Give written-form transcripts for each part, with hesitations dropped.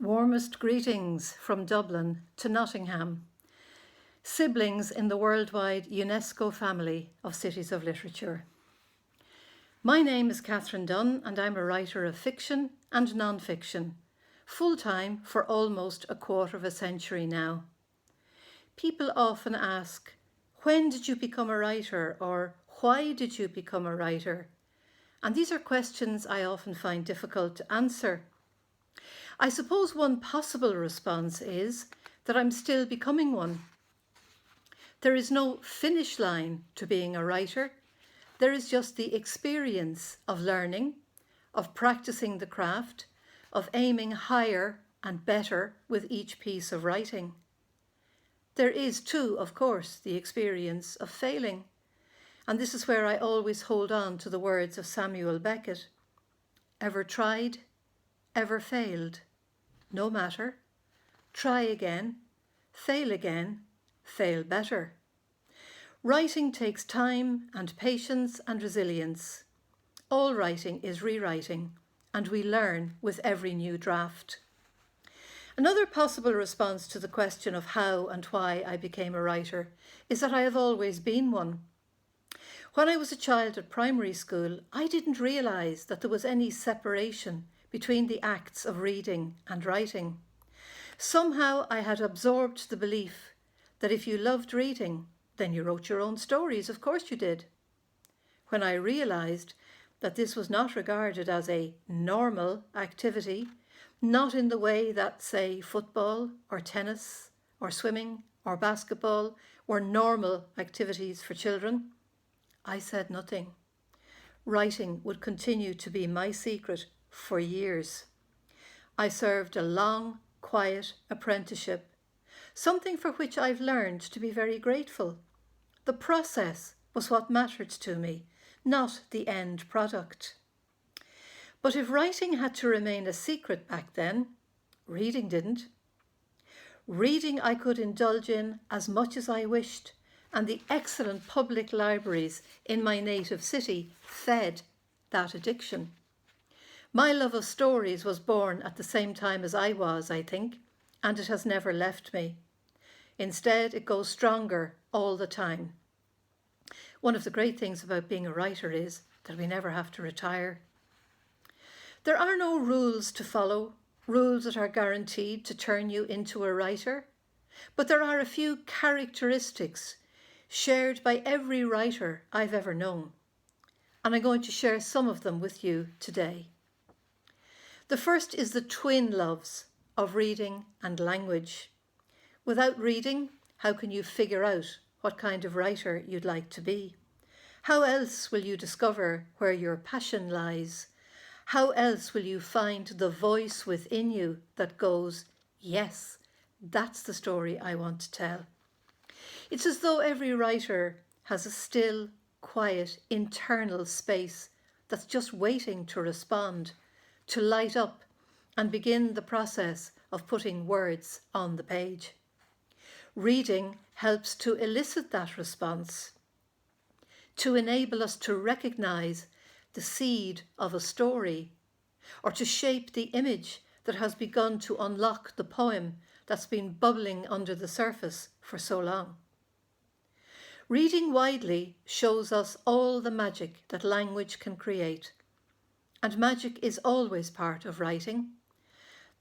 Warmest greetings from Dublin to Nottingham, siblings in the worldwide UNESCO family of cities of literature. My name is Catherine Dunne and I'm a writer of fiction and non-fiction, full-time for almost a quarter of a century now. People often ask, when did you become a writer, or why did you become a writer? And these are questions I often find difficult to answer. I suppose one possible response is that I'm still becoming one. There is no finish line to being a writer. There is just the experience of learning, of practicing the craft, of aiming higher and better with each piece of writing. There is too, of course, the experience of failing. And this is where I always hold on to the words of Samuel Beckett. Ever tried, ever failed? No matter. Try again, fail better. Writing takes time and patience and resilience. All writing is rewriting, and we learn with every new draft. Another possible response to the question of how and why I became a writer is that I have always been one. When I was a child at primary school, I didn't realise that there was any separation between the acts of reading and writing. Somehow I had absorbed the belief that if you loved reading, then you wrote your own stories, of course you did. When I realised that this was not regarded as a normal activity, not in the way that, say, football or tennis or swimming or basketball were normal activities for children, I said nothing. Writing would continue to be my secret for years. I served a long, quiet apprenticeship, something for which I've learned to be very grateful. The process was what mattered to me, not the end product. But if writing had to remain a secret back then, reading didn't. Reading I could indulge in as much as I wished, and the excellent public libraries in my native city fed that addiction. My love of stories was born at the same time as I was, I think, and it has never left me. Instead, it goes stronger all the time. One of the great things about being a writer is that we never have to retire. There are no rules to follow, rules that are guaranteed to turn you into a writer, but there are a few characteristics shared by every writer I've ever known, and I'm going to share some of them with you today. The first is the twin loves of reading and language. Without reading, how can you figure out what kind of writer you'd like to be? How else will you discover where your passion lies? How else will you find the voice within you that goes, yes, that's the story I want to tell? It's as though every writer has a still, quiet, internal space that's just waiting to respond, to light up and begin the process of putting words on the page. Reading helps to elicit that response, to enable us to recognise the seed of a story, or to shape the image that has begun to unlock the poem that's been bubbling under the surface for so long. Reading widely shows us all the magic that language can create, and magic is always part of writing.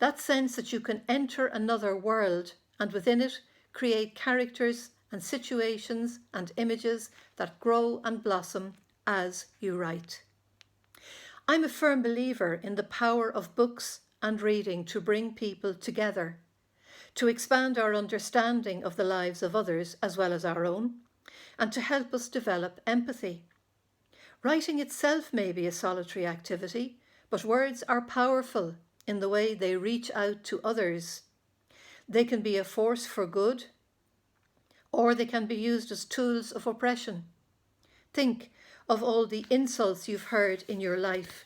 That sense that you can enter another world and within it create characters and situations and images that grow and blossom as you write. I'm a firm believer in the power of books and reading to bring people together, to expand our understanding of the lives of others as well as our own, and to help us develop empathy. Writing itself may be a solitary activity, but words are powerful in the way they reach out to others. They can be a force for good, or they can be used as tools of oppression. Think of all the insults you've heard in your life,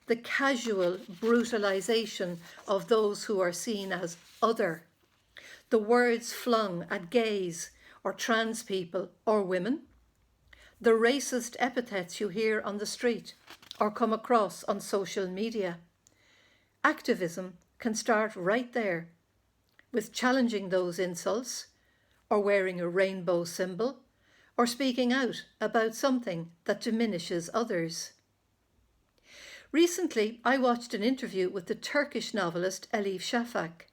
the casual brutalization of those who are seen as other, the words flung at gays or trans people or women, the racist epithets you hear on the street or come across on social media. Activism can start right there with challenging those insults, or wearing a rainbow symbol, or speaking out about something that diminishes others. Recently, I watched an interview with the Turkish novelist Elif Shafak.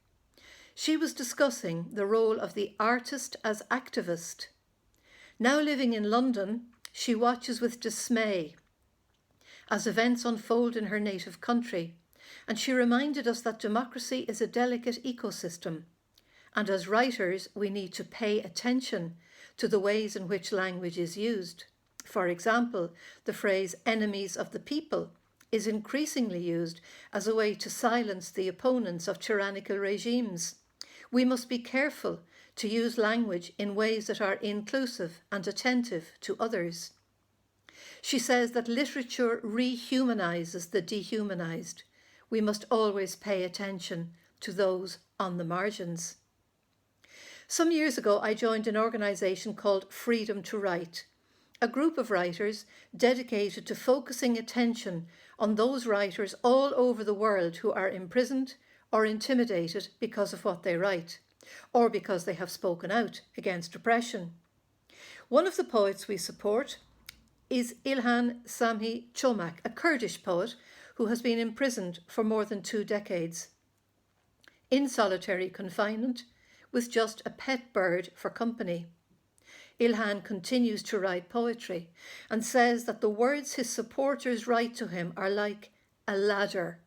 She was discussing the role of the artist as activist. Now living in London, she watches with dismay as events unfold in her native country, and she reminded us that democracy is a delicate ecosystem, and as writers we need to pay attention to the ways in which language is used. For example, the phrase enemies of the people is increasingly used as a way to silence the opponents of tyrannical regimes. We must be careful to use language in ways that are inclusive and attentive to others. She says that literature rehumanizes the dehumanized. We must always pay attention to those on the margins. Some years ago, I joined an organisation called Freedom to Write, a group of writers dedicated to focusing attention on those writers all over the world who are imprisoned or intimidated because of what they write, or because they have spoken out against oppression. One of the poets we support is İlhan Samhi Çomak, a Kurdish poet who has been imprisoned for more than 2 decades, in solitary confinement, with just a pet bird for company. İlhan continues to write poetry and says that the words his supporters write to him are like a ladder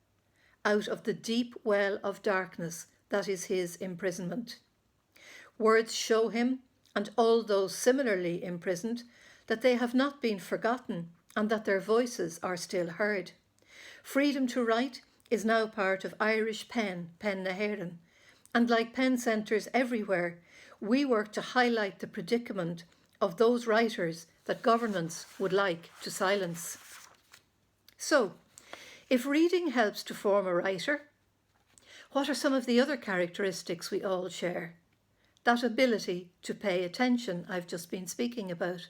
out of the deep well of darkness that is his imprisonment. Words show him, and all those similarly imprisoned, that they have not been forgotten and that their voices are still heard. Freedom to Write is now part of Irish Pen na hÉireann, and like pen centres everywhere, we work to highlight the predicament of those writers that governments would like to silence. So, if reading helps to form a writer, what are some of the other characteristics we all share? That ability to pay attention I've just been speaking about,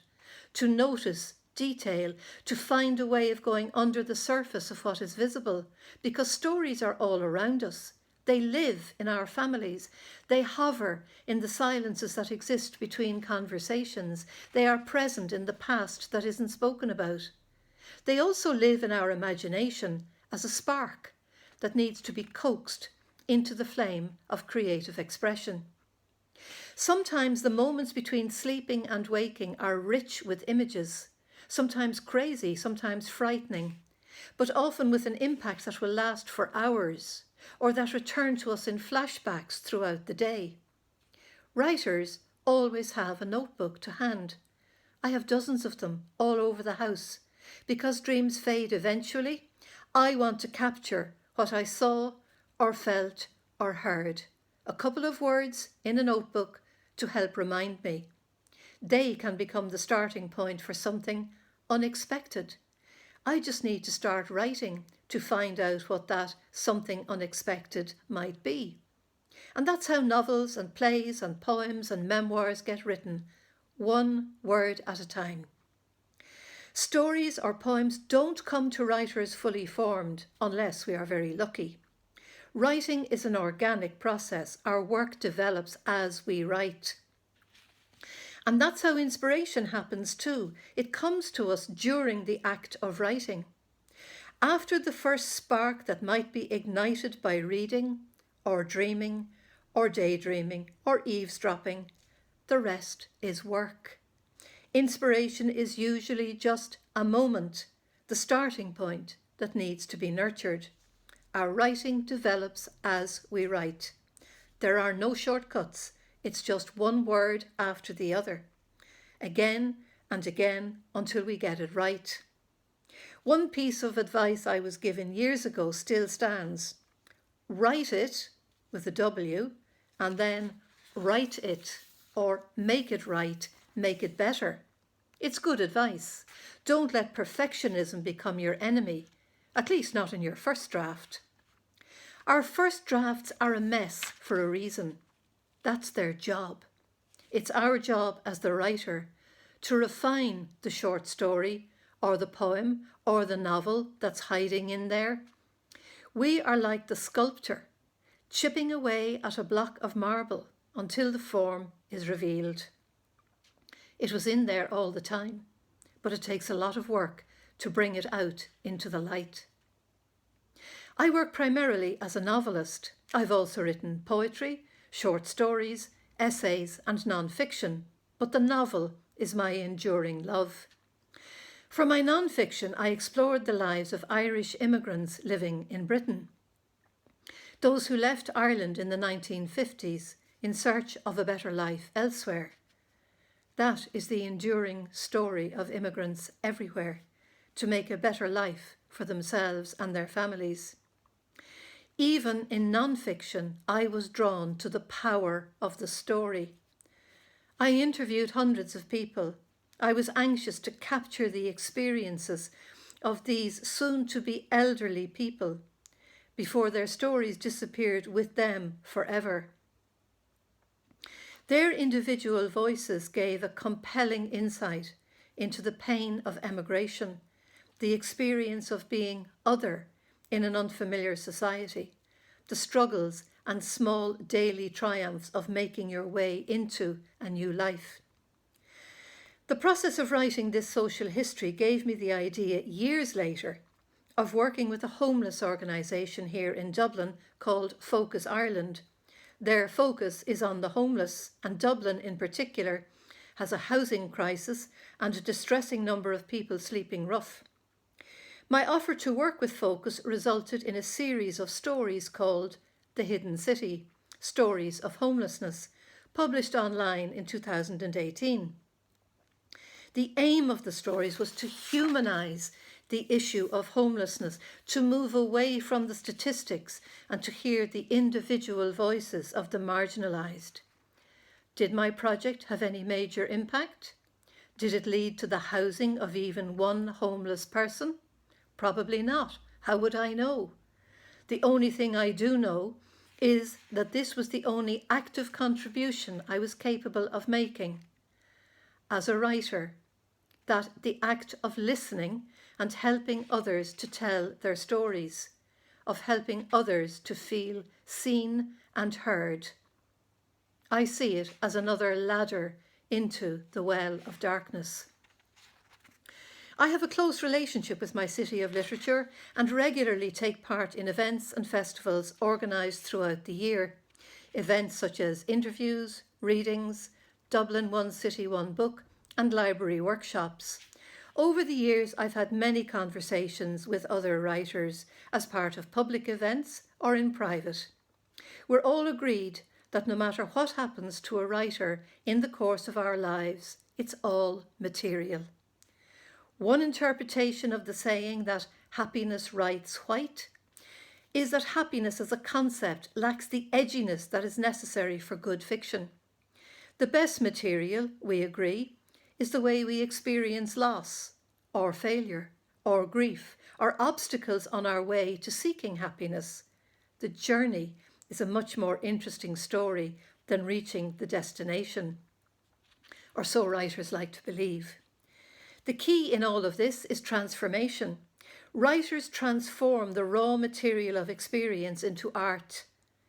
to notice detail, to find a way of going under the surface of what is visible, because stories are all around us. They live in our families. They hover in the silences that exist between conversations. They are present in the past that isn't spoken about. They also live in our imagination as a spark that needs to be coaxed into the flame of creative expression. Sometimes the moments between sleeping and waking are rich with images, sometimes crazy, sometimes frightening, but often with an impact that will last for hours, or that return to us in flashbacks throughout the day. Writers always have a notebook to hand. I have dozens of them all over the house. Because dreams fade eventually, I want to capture what I saw or felt or heard. A couple of words in a notebook to help remind me. They can become the starting point for something unexpected. I just need to start writing to find out what that something unexpected might be. And that's how novels and plays and poems and memoirs get written, one word at a time. Stories or poems don't come to writers fully formed unless we are very lucky. Writing is an organic process. Our work develops as we write. And that's how inspiration happens too. It comes to us during the act of writing. After the first spark that might be ignited by reading, or dreaming, or daydreaming, or eavesdropping, the rest is work. Inspiration is usually just a moment, the starting point that needs to be nurtured. Our writing develops as we write. There are no shortcuts. It's just one word after the other, again and again until we get it right. One piece of advice I was given years ago still stands. Write it with a W, and then write it, or make it right, make it better. It's good advice. Don't let perfectionism become your enemy, at least not in your first draft. Our first drafts are a mess for a reason. That's their job. It's our job as the writer to refine the short story or the poem or the novel that's hiding in there. We are like the sculptor. chipping away at a block of marble until the form is revealed. It was in there all the time, but it takes a lot of work to bring it out into the light. I work primarily as a novelist. I've also written poetry, short stories, essays and non-fiction, but the novel is my enduring love. For my non-fiction, I explored the lives of Irish immigrants living in Britain. Those who left Ireland in the 1950s in search of a better life elsewhere. That is the enduring story of immigrants everywhere, to make a better life for themselves and their families. Even in non-fiction, I was drawn to the power of the story. I interviewed hundreds of people. I was anxious to capture the experiences of these soon-to-be elderly people before their stories disappeared with them forever. Their individual voices gave a compelling insight into the pain of emigration, the experience of being other in an unfamiliar society, the struggles and small daily triumphs of making your way into a new life. The process of writing this social history gave me the idea years later of working with a homeless organisation here in Dublin called Focus Ireland. Their focus is on the homeless, and Dublin in particular has a housing crisis and a distressing number of people sleeping rough. My offer to work with Focus resulted in a series of stories called The Hidden City, Stories of Homelessness, published online in 2018. The aim of the stories was to humanise the issue of homelessness, to move away from the statistics and to hear the individual voices of the marginalised. Did my project have any major impact? Did it lead to the housing of even one homeless person? Probably not. How would I know? The only thing I do know is that this was the only active contribution I was capable of making. As a writer, that the act of listening and helping others to tell their stories, of helping others to feel seen and heard. I see it as another ladder into the well of darkness. I have a close relationship with my City of Literature and regularly take part in events and festivals organised throughout the year. Events such as interviews, readings, Dublin One City One Book and library workshops. Over the years, I've had many conversations with other writers as part of public events or in private. We're all agreed that no matter what happens to a writer in the course of our lives, it's all material. One interpretation of the saying that happiness writes white is that happiness as a concept lacks the edginess that is necessary for good fiction. The best material, we agree, is the way we experience loss, or failure, or grief, or obstacles on our way to seeking happiness. The journey is a much more interesting story than reaching the destination, or so writers like to believe. The key in all of this is transformation. Writers transform the raw material of experience into art.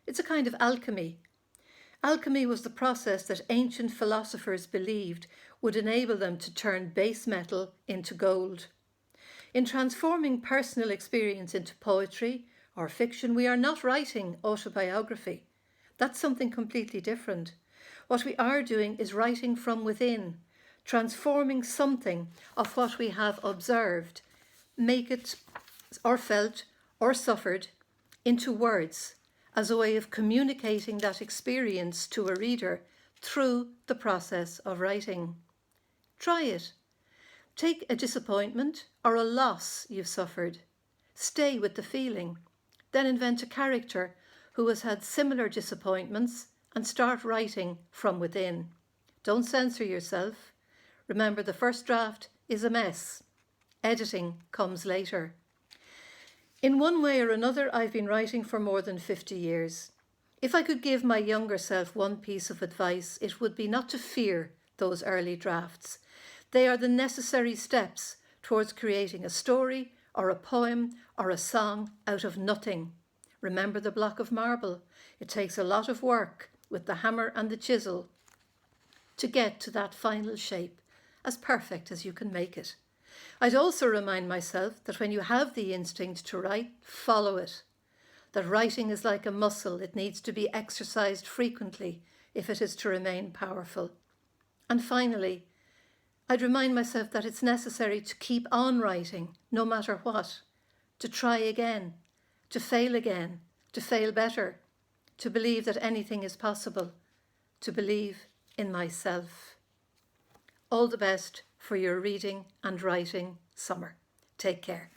It's a kind of alchemy. Alchemy was the process that ancient philosophers believed would enable them to turn base metal into gold. In transforming personal experience into poetry or fiction, we are not writing autobiography. That's something completely different. What we are doing is writing from within, transforming something of what we have observed, make it or felt or suffered into words as a way of communicating that experience to a reader through the process of writing. Try it. Take a disappointment or a loss you've suffered. Stay with the feeling. Then invent a character who has had similar disappointments and start writing from within. Don't censor yourself. Remember, the first draft is a mess. Editing comes later. In one way or another, I've been writing for more than 50 years. If I could give my younger self one piece of advice, it would be not to fear those early drafts. They are the necessary steps towards creating a story or a poem or a song out of nothing. Remember the block of marble. It takes a lot of work with the hammer and the chisel to get to that final shape, as perfect as you can make it. I'd also remind myself that when you have the instinct to write, follow it. That writing is like a muscle, it needs to be exercised frequently if it is to remain powerful. And finally, I'd remind myself that it's necessary to keep on writing, no matter what, to try again, to fail better, to believe that anything is possible, to believe in myself. All the best for your reading and writing summer. Take care.